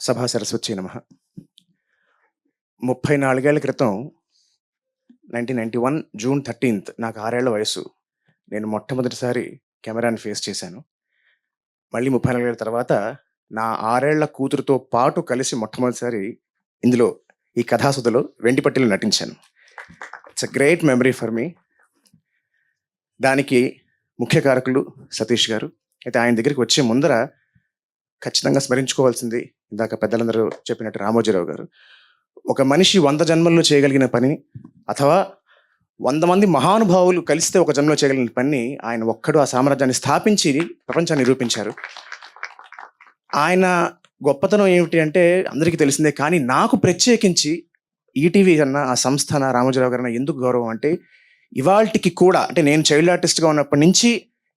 సభా సరస్వతి నమః. 34 ఏళ్ల క్రితం 1991 జూన్ 13 నాకు 6 ఏళ్ల వయసు. నేను మొట్టమొదటిసారి కెమెరాని ఫేస్ చేశాను. మళ్ళీ 34 ఏళ్ల తర్వాత నా 6 ఏళ్ల కూతురుతో పాటు కలిసి మొట్టమొదటిసారి ఇందులో ఈ కథాసుధలో వెండి పట్టీలో నటించాను. It's a great memory for me. దానికి ముఖ్య కారకులు సతీష్ గారు. అయితే ఆయన దగ్గరికి వచ్చే ముందర ఖచ్చితంగా స్మరించుకోవాల్సింది ఇందాక పెద్దలందరూ చెప్పినట్టు రామోజీరావు గారు. ఒక మనిషి 100 జన్మల్లో చేయగలిగిన పని, అథవా 100 మంది మహానుభావులు కలిస్తే ఒక జన్మలో చేయగలిగిన పని ఆయన ఒక్కడు ఆ సామ్రాజ్యాన్ని స్థాపించి ప్రపంచాన్ని నిరూపించారు. ఆయన గొప్పతనం ఏమిటి అంటే అందరికీ తెలిసిందే. కానీ నాకు ప్రత్యేకించి ఈటీవీ అన్న ఆ సంస్థ రామోజీరావు గారన్న ఎందుకు గౌరవం అంటే, ఇవాళకి కూడా అంటే నేను చైల్డ్ ఆర్టిస్ట్గా ఉన్నప్పటి నుంచి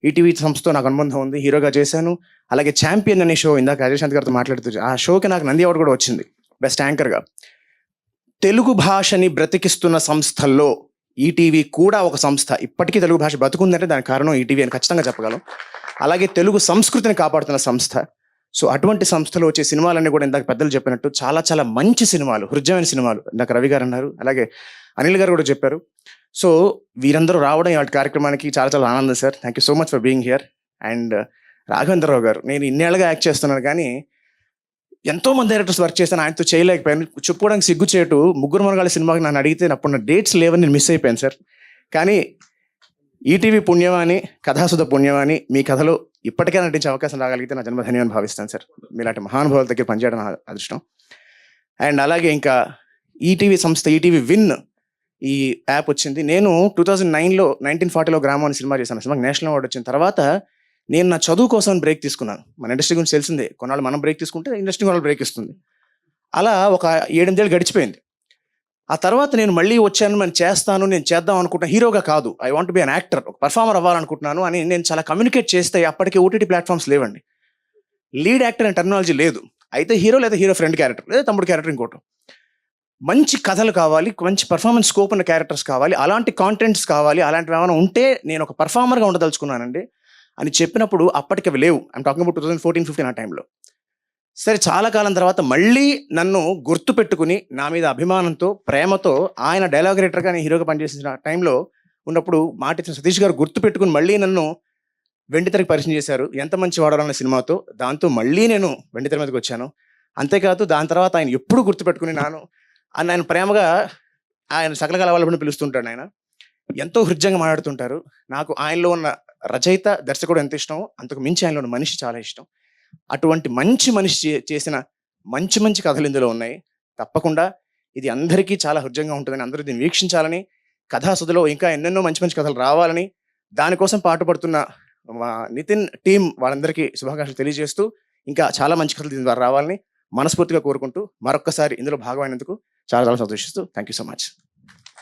ఈటీవీ సంస్థతో నాకు అనుబంధం ఉంది. హీరోగా చేశాను. అలాగే ఛాంపియన్ అనే షో ఇందాక అజయశాంత్ గారితో మాట్లాడుతూ ఆ షోకి నాకు నంది అవార్డు కూడా వచ్చింది బెస్ట్ యాంకర్గా. తెలుగు భాషని బ్రతికిస్తున్న సంస్థల్లో ఈటీవీ కూడా ఒక సంస్థ. ఇప్పటికీ తెలుగు భాష బతుకుందంటే దానికి కారణం ఈటీవీ అని ఖచ్చితంగా చెప్పగలం. అలాగే తెలుగు సంస్కృతిని కాపాడుతున్న సంస్థ. సో అటువంటి సంస్థలో వచ్చే సినిమాలన్నీ కూడా ఇందాక పెద్దలు చెప్పినట్టు చాలా చాలా మంచి సినిమాలు, హృదయమైన సినిమాలు. ఇందాక రవి గారు అన్నారు, అలాగే అనిల్ గారు కూడా చెప్పారు. సో వీరందరూ రావడం ఈ కార్యక్రమానికి చాలా చాలా ఆనందం sir. Thank you so much for being here. And Raghavendra Rao గారు, నేను ఇన్నేళ్ళగా యాక్ట్ చేస్తున్నాను కానీ ఎంతో మంది డైరెక్టర్స్ వర్క్ చేశాను, ఆయనతో చేయలేకపోయాను. చెప్పుకోవడానికి సిగ్గుచేటు. ముగ్గురు మనగాళ్ళ సినిమాకి నన్ను అడిగితే అప్పుడు నా డేట్స్ లేవని నేను మిస్ అయిపోయాను సార్. కానీ ఈటీవీ పుణ్యమాని, కథాసుధ పుణ్యమాని మీ కథలో ఇప్పటికే నటించే అవకాశం రాగలిగితే నా జన్మధన్యమని భావిస్తాను సార్. మీలాంటి మహానుభావుల దగ్గర పనిచేయడం నా అదృష్టం. అండ్ అలాగే ఇంకా ఈటీవీ సంస్థ, ఈటీవీ విన్ ఈ యాప్ వచ్చింది. నేను 2009లో 1940లో గ్రామం అని సినిమా చేశాను. సినిమాకి నేషనల్ అవార్డు వచ్చిన తర్వాత నేను నా చదువు కోసం బ్రేక్ తీసుకున్నాను. మన ఇండస్ట్రీ గురించి తెలిసిందే, కొన్నాళ్ళు మనం బ్రేక్ తీసుకుంటే ఇండస్ట్రీ కొన్నాళ్ళు బ్రేక్ ఇస్తుంది. అలా ఒక 7-8 ఏళ్ళు గడిచిపోయింది. ఆ తర్వాత నేను మళ్ళీ వచ్చాను, నేను చేస్తాను, నేను చేద్దాం అనుకుంటున్నాను. హీరోగా కాదు, I want be an actor, ఒక పర్ఫార్మర్ అవ్వాలనుకుంటున్నాను అని నేను చాలా కమ్యూనికేట్ చేస్తే అప్పటికే ఓటీటీ ప్లాట్ఫామ్స్ లేవండి. లీడ్ యాక్టర్ అనే టెర్మినాలజీ లేదు. అయితే హీరో లేదా హీరో ఫ్రెండ్ క్యారెక్టర్ లేదా తమ్ముడు క్యారెక్టర్ ఇంకోటి. మంచి కథలు కావాలి, మంచి పర్ఫార్మెన్స్ స్కోప్ ఉన్న క్యారెక్టర్స్ కావాలి, అలాంటి కాంటెంట్స్ కావాలి, అలాంటివి ఏమైనా ఉంటే నేను ఒక పర్ఫార్మర్గా ఉండదలుచుకున్నానండి అని చెప్పినప్పుడు అప్పటికి అవి లేవు. ఐమ్ టాకింగ్ అబౌట్ 2014-15 ఆ టైంలో. సరే, చాలా కాలం తర్వాత మళ్ళీ నన్ను గుర్తు పెట్టుకుని నా మీద అభిమానంతో, ప్రేమతో ఆయన డైలాగ్ రైటర్గా నేను హీరోగా పనిచేసిన టైంలో ఉన్నప్పుడు మాట ఇచ్చిన సతీష్ గారు గుర్తు పెట్టుకుని మళ్ళీ నన్ను వెండితెరకు పరిచయం చేశారు. ఎంత మంచి వాడాలన్న సినిమాతో. దాంతో మళ్ళీ నేను వెండితెర మీదకి వచ్చాను. అంతేకాదు దాని తర్వాత ఆయన ఎప్పుడు గుర్తుపెట్టుకుని ఆయన ప్రేమగా ఆయన సకల కళావల్లుని పిలుస్తుంటాడు. ఆయన ఎంతో హృదయంగా మాట్లాడుతుంటారు. నాకు ఆయనలో ఉన్న రచయిత, దర్శకుడు ఎంత ఇష్టమో అంతకు మించి ఆయనలో ఉన్న మనిషి చాలా ఇష్టం. అటువంటి మంచి మనిషి చేసిన మంచి మంచి కథలు ఇందులో ఉన్నాయి. తప్పకుండా ఇది అందరికీ చాలా హృదయంగా ఉంటుందని, అందరూ దీన్ని వీక్షించాలని, కథాసుధలో ఇంకా ఎన్నెన్నో మంచి మంచి కథలు రావాలని, దానికోసం పాటుపడుతున్న మా నితిన్ టీం వాళ్ళందరికీ శుభాకాంక్షలు తెలియజేస్తూ ఇంకా చాలా మంచి కథలు దీని ద్వారా రావాలని మనస్ఫూర్తిగా కోరుకుంటూ మరొక్కసారి ఇందులో భాగమైనందుకు చాలా చాలా సంతోషిస్తూ థ్యాంక్ యూ సో మచ్.